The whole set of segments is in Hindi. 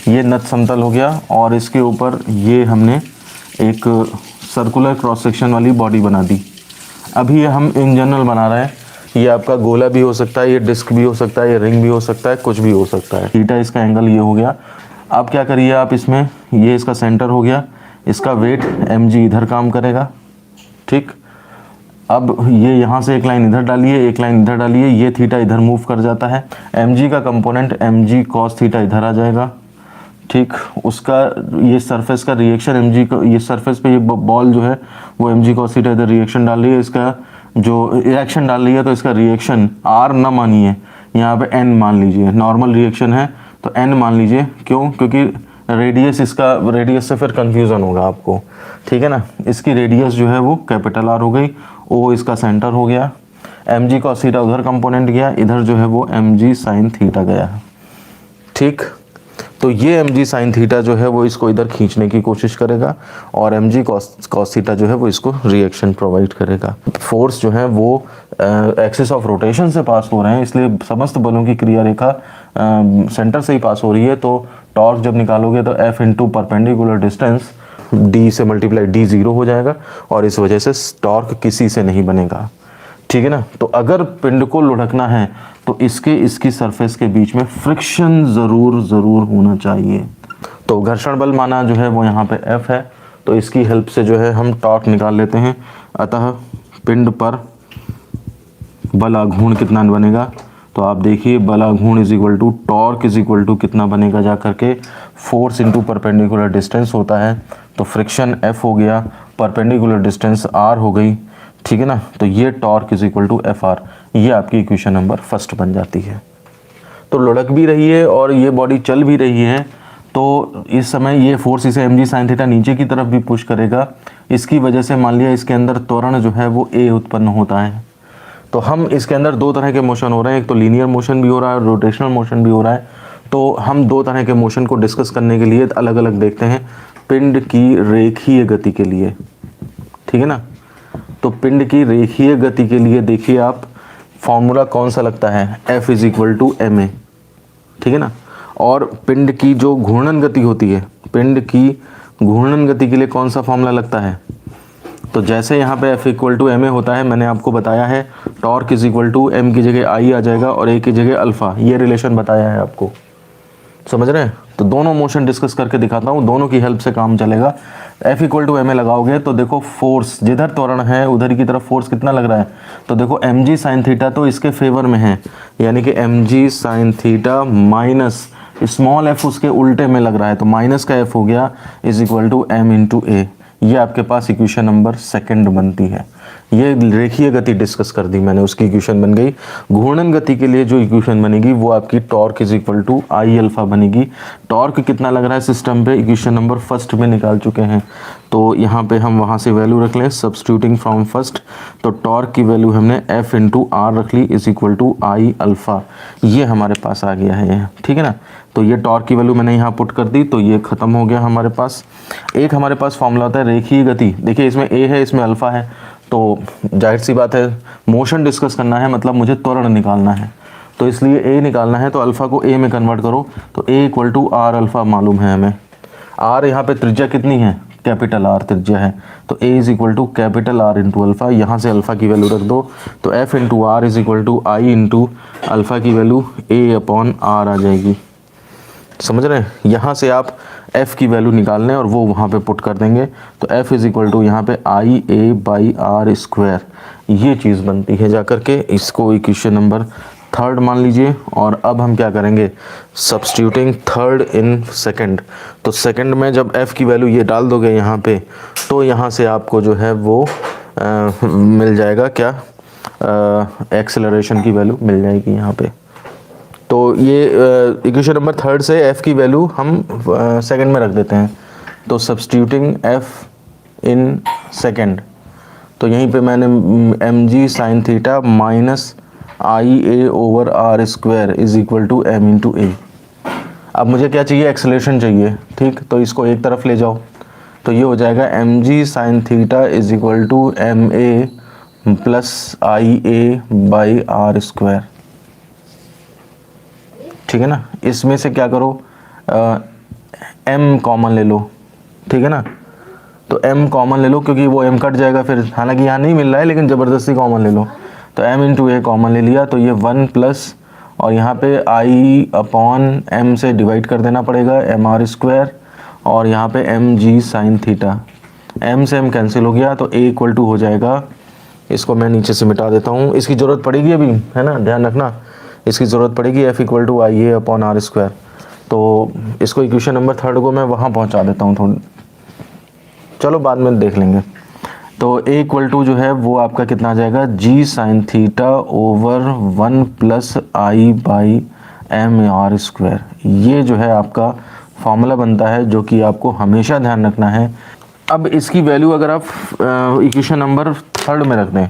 ये नत समतल हो गया और इसके ऊपर ये हमने एक सर्कुलर क्रॉस सेक्शन वाली बॉडी बना दी। अभी ये हम इन जनरल बना रहे हैं, ये आपका गोला भी हो सकता है, ये डिस्क भी हो सकता है, ये रिंग भी हो सकता है, कुछ भी हो सकता है। थीटा इसका एंगल ये हो गया। अब क्या करिए आप इसमें, ये इसका सेंटर हो गया, इसका वेट mg इधर काम करेगा, ठीक। अब ये यहाँ से एक लाइन इधर डालिए, एक लाइन इधर डालिए, ये थीटा इधर मूव कर जाता है, mg का कंपोनेंट mg cos थीटा इधर आ जाएगा, ठीक। उसका ये सरफेस का रिएक्शन mg को, ये सरफेस पे ये बॉल जो है वो mg cos थीटा इधर रिएक्शन डाल रही है, इसका जो रिएक्शन डाल रही है तो इसका रिएक्शन r न मानिए, यहाँ पे n मान लीजिए, नॉर्मल रिएक्शन है तो n मान लीजिए। क्यों? क्योंकि रेडियस, इसका रेडियस से फिर कंफ्यूजन होगा आपको, ठीक है ना। इसकी रेडियस जो है वो कैपिटल R हो गई, O इसका सेंटर हो गया, mg cos थीटा उधर कंपोनेंट गया, इधर जो है वो mg sin थीटा गया, ठीक। तो ये mg sin थीटा जो है वो इसको इधर खींचने की कोशिश करेगा और mg cos थीटा जो है वो इसको रिएक्शन प्रोवाइड करेगा। फोर्स जो है वो एक्सिस ऑफ रोटेशन से पास हो रहे हैं, इसलिए समस्त बलों की क्रिया रेखा सेंटर से ही पास हो रही है। तो टॉर्क जब निकालोगे तो F into perpendicular distance d से मल्टीप्लाई d जीरो हो जाएगा और इस वजह से टॉर्क किसी से नहीं बनेगा, ठीक है ना। तो अगर पिंड को लुढ़कना है तो इसकी सरफेस के बीच में फ्रिक्शन ज़रूर होना चाहिए। तो घर्षण बल माना जो है वो यहाँ पे F है, तो इसकी हेल्प से जो है हम टॉर्क निकाल लेते हैं। अतः पिंड पर बल आघूर्ण कितना बनेगा, तो आप देखिए बल आघूर्ण is equal to torque is equal to कितना बनेगा, जा करके फोर्स इंटू परपेंडिकुलर डिस्टेंस होता है, तो फ्रिक्शन F हो गया, परपेंडिकुलर डिस्टेंस R हो गई, ठीक है ना। तो ये torque is equal to FR, ये आपकी इक्वेशन नंबर फर्स्ट बन जाती है। तो लुढ़क भी रही है और ये बॉडी चल भी रही है, तो इस समय ये फोर्स इसे mg sin थीटा नीचे की तरफ भी पुश करेगा। इसकी वजह से मान लिया इसके अंदर त्वरण जो है वो A उत्पन्न होता है। तो हम इसके अंदर दो तरह के मोशन हो रहे हैं, एक तो लीनियर मोशन भी हो रहा है और रोटेशनल मोशन भी हो रहा है। तो हम दो तरह के मोशन को डिस्कस करने के लिए अलग अलग देखते हैं। पिंड की रेखीय गति के लिए, ठीक है ना। तो पिंड की रेखीय गति के लिए देखिए आप, फॉर्मूला कौन सा लगता है, F is equal to ma, ठीक है ना। और पिंड की जो घूर्णन गति होती है, पिंड की घूर्णन गति के लिए कौन सा फॉर्मूला लगता है, तो जैसे यहाँ पे F इक्वल टू ma होता है, मैंने आपको बताया है torque is equal to m की जगह I आ जाएगा और a की जगह अल्फा, ये रिलेशन बताया है आपको, समझ रहे हैं। तो दोनों मोशन डिस्कस करके दिखाता हूँ, दोनों की हेल्प से काम चलेगा। F इक्वल टू ma लगाओगे तो देखो फोर्स जिधर त्वरण है उधर की तरफ फोर्स कितना लग रहा है, तो देखो mg sin थीटा तो इसके फेवर में है, यानी कि mg sin theta minus small f उसके उल्टे में लग रहा है, तो माइनस का f हो गया is equal to m into a। ये आपके पास इक्वेशन नंबर सेकंड बनती है। ये रेखीय गति डिस्कस कर दी मैंने, उसकी इक्वेशन बन गई। घूर्णन गति के लिए जो इक्वेशन बनेगी वो आपकी torque is equal to I alpha बनेगी। टॉर्क कितना लग रहा है सिस्टम पे, इक्वेशन नंबर फर्स्ट में निकाल चुके हैं, तो यहाँ पे हम वहाँ से वैल्यू रख लें सब्स्टिट्यूटिंग फ्रॉम फर्स्ट। तो टॉर्क की वैल्यू हमने F इंटू आर रख ली is equal to I alpha, ये हमारे पास आ गया है, ठीक है ना। तो ये टॉर्क की वैल्यू मैंने यहाँ पुट कर दी, तो ये खत्म हो गया हमारे पास। एक हमारे पास फॉर्मूला होता है रेखीय गति, देखिए इसमें a है इसमें अल्फा है, तो जाहिर सी बात है मोशन डिस्कस करना है, मतलब मुझे त्वरण निकालना है, तो इसलिए a निकालना है, तो अल्फा को a में कन्वर्ट करो, तो a equal to R alpha मालूम है हमें। r यहाँ पे त्रिज्या कितनी है, कैपिटल R त्रिज्या है, तो a is equal to capital R into alpha, यहाँ से अल्फा की वैल्यू रख दो, तो F into R is equal to I into alpha की वैल्यू a अपॉन R आ जाएगी, समझ रहे हैं। यहाँ से आप F की वैल्यू निकाल लें और वो वहाँ पे पुट कर देंगे, तो F इज इक्वल टू यहाँ पे आई ए बाई आर स्क्वायर, ये चीज़ बनती है जा करके। इसको इक्वेशन नंबर थर्ड मान लीजिए। और अब हम क्या करेंगे, सब्स्टिट्यूटिंग थर्ड इन सेकंड, तो सेकंड में जब F की वैल्यू ये डाल दोगे यहाँ पे, तो यहाँ से आपको जो है वो मिल जाएगा क्या, एक्सेलरेशन की वैल्यू मिल जाएगी यहाँ पे। तो ये इक्वेशन नंबर थर्ड से F की वैल्यू हम सेकंड में रख देते हैं, तो सब्स्टिट्यूटिंग F इन सेकंड, तो यहीं पे मैंने mg sin theta minus I A over R square is equal to m into A. अब मुझे क्या चाहिए, एक्सेलरेशन चाहिए, ठीक, तो इसको एक तरफ ले जाओ, तो ये हो जाएगा mg sin theta is equal to M A plus I A by R square, ठीक है ना। इसमें से क्या करो, m कॉमन ले लो, ठीक है ना। तो m कॉमन ले लो क्योंकि वो m कट जाएगा फिर, हालांकि यहाँ नहीं मिल रहा है लेकिन ज़बरदस्ती कॉमन ले लो। तो m इंटू ए कॉमन ले लिया तो ये 1 प्लस, और यहाँ पे i अपॉन m से डिवाइड कर देना पड़ेगा mr स्क्वायर, और यहाँ पे mg साइन थीटा, m से m कैंसिल हो गया तो a इक्वल टू हो जाएगा, इसको मैं नीचे से मिटा देता हूँ, इसकी ज़रूरत पड़ेगी अभी, है ना, ध्यान रखना इसकी ज़रूरत पड़ेगी, f equal to I A upon R square. तो इसको इक्वेशन नंबर 3 को मैं वहाँ पहुँचा देता हूँ थोड़ी, चलो बाद में देख लेंगे। तो a इक्वल टू जो है वो आपका कितना आ जाएगा, g sine theta over 1 plus I by M R square. ये जो है आपका फॉर्मूला बनता है जो कि आपको हमेशा ध्यान रखना है। अब इसकी वैल्यू अगर आप इक्वेशन नंबर 3 में रख दें,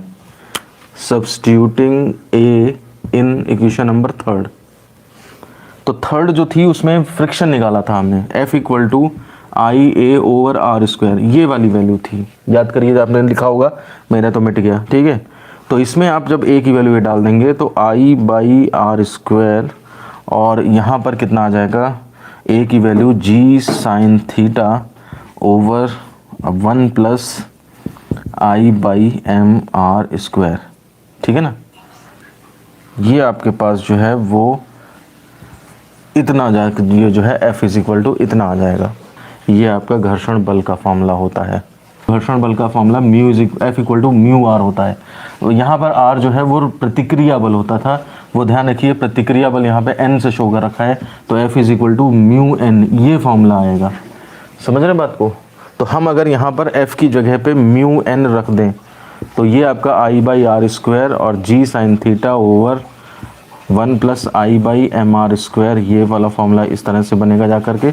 substituting a in equation number 3, तो 3 जो थी उसमें फ्रिक्शन निकाला था हमने, f equal to I A over R square, ये वाली वैल्यू थी, याद करिए, आपने लिखा होगा, मेरा तो मिट गया, ठीक है। तो इसमें आप जब a की वैल्यू ये डाल देंगे तो आई बाई आर स्क्वायर, और यहाँ पर कितना आ जाएगा, a की value g sine theta over 1 plus I by M R square, ठीक है ना। ये आपके पास जो है वो इतना आ जाएगा, ये जो है f इज इक्वल टू इतना आ जाएगा। ये आपका घर्षण बल का फॉर्मूला होता है। घर्षण बल का formula mu is F equal to mu R होता है। तो यहाँ पर आर जो है वो प्रतिक्रिया बल होता था, वो ध्यान रखिए, प्रतिक्रिया बल यहाँ पे एन से शो कर रखा है, तो F is equal to mu N, ये फॉर्मूला आएगा। समझ रहे बात को। तो हम अगर यहाँ पर एफ की जगह पे म्यू एन रख दें तो ये आपका आई बाई आर स्क्वायर और G sine theta over 1 plus I by M R square, ये वाला फॉर्मूला इस तरह से बनेगा जा करके,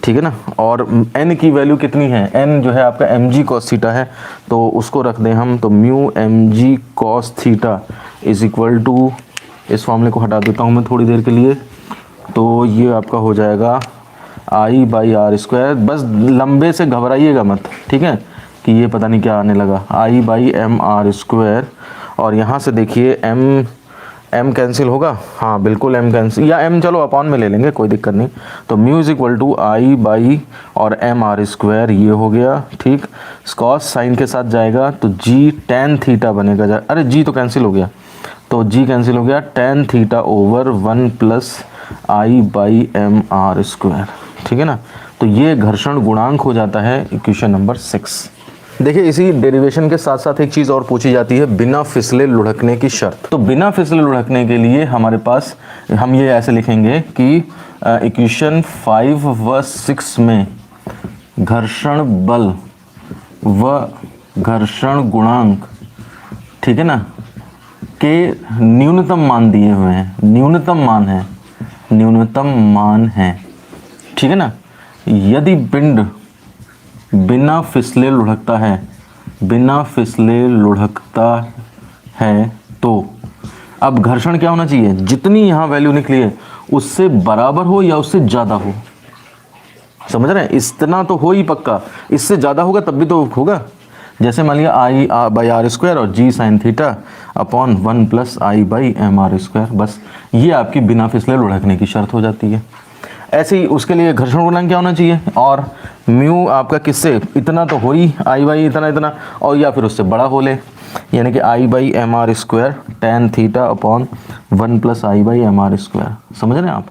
ठीक है ना। और n की वैल्यू कितनी है, n जो है आपका एम जी कॉस थीटा है, तो उसको रख दें हम, तो mu M G cos theta is equal to, इस फॉर्मूले को हटा देता हूँ मैं थोड़ी देर के लिए, तो ये आपका हो जाएगा आई बाई आर स्क्वायर। बस लंबे से घबराइएगा मत, ठीक है, कि ये पता नहीं क्या आने लगा, आई बाई एम आर स्क्वायर, और यहाँ से देखिए m कैंसिल होगा, हाँ बिल्कुल m कैंसिल, या m चलो अपॉन में ले लेंगे, कोई दिक्कत नहीं। तो mu is equal to I by और एम आर स्क्वायर, ये हो गया, ठीक। कॉस साइन के साथ जाएगा तो g tan थीटा बनेगा, अरे g तो कैंसिल हो गया, तो g कैंसिल हो गया, tan theta over 1 plus I by M R square, ठीक है ना। तो ये घर्षण गुणांक हो जाता है इक्वेशन नंबर 6। देखिए इसी डेरिवेशन के साथ साथ एक चीज़ और पूछी जाती है, बिना फिसले लुढ़कने की शर्त। तो बिना फिसले लुढ़कने के लिए हमारे पास, हम ये ऐसे लिखेंगे कि इक्वेशन 5 व 6 में घर्षण बल व घर्षण गुणांक, ठीक है ना, के न्यूनतम मान दिए हुए हैं, न्यूनतम मान है, ठीक है ना। यदि पिंड बिना फिसले लुढ़कता है, तो अब घर्षण क्या होना चाहिए, जितनी यहाँ वैल्यू निकली है उससे बराबर हो या उससे ज़्यादा हो, समझ रहे हैं। इतना तो हो ही पक्का, इससे ज़्यादा होगा तब भी तो होगा। जैसे मान लिया आई बाई आर स्क्वायर और G sine theta upon 1 plus I by M R square, बस ये आपकी बिना फिसले लुढ़कने की शर्त हो जाती है। ऐसे ही उसके लिए घर्षण गुणांक क्या होना चाहिए, और म्यू आपका किससे, इतना तो हो ही, आई बाई इतना, और या फिर उससे बड़ा हो ले, यानी कि I by M R square tan theta upon 1 plus I by M R square, समझ रहे हैं आप।